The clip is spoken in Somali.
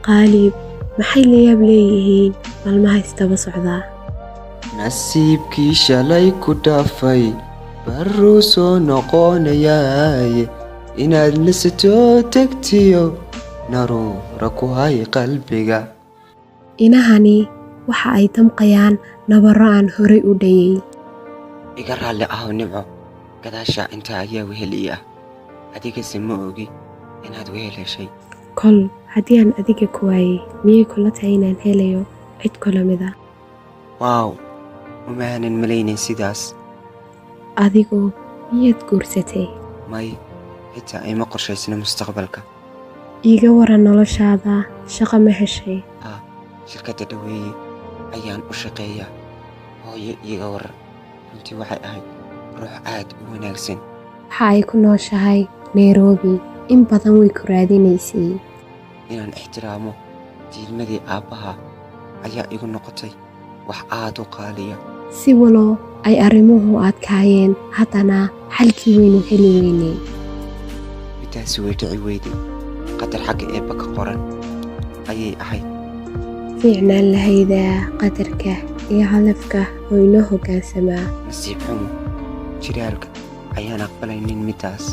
qaalib maxay la yaab leeyihiin maalmaha istaba socdaa. nasiibkii shalay ku dhaafay baruu soo noqonayaaye inaad nasato tagtiyo naruura ku hay qalbiga. Inahani waxa ay damqayaan nabarro aan horay u dhayay. iga raalli ahow Nimco, gadaasha intaa ayaa wehel ii ah, adigase ma ogi inaad wehel heshay. Kol haddii aan adiga ku waayay miyay kula tahay inaan helayo cid kula mid ah? waaw, umaanan malaynin sidaas. Adigu miyaad guursatay? may xitaa ima qorshaysna mustaqbalka. Iiga waran noloshaada, shaqo ma heshay? shirkadda dhaweeye ayaan u shaqeeyaa. hooyo iiga waran, runtii waxay ahayd ruux aad u wanaagsan. Waxa ay ku nooshahay Nairobi, in badan way ku raadinaysay. inaan ixtiraamo diidmadii aabbaha ayaa igu noqotay wax aad u qaaliya. Si waloo ay arrimuhu adkaayeen haddana xalkii waynu heli weynay. midaasi way dhici weyday, qadar xagga eebba ka qoran ayay ahayd. Fiicnaan lahaydaa qadarka iyo hadafka oo inoo hoggaansamaa. nasiib xumo jiraalka ayaan aqbalaynin midaas.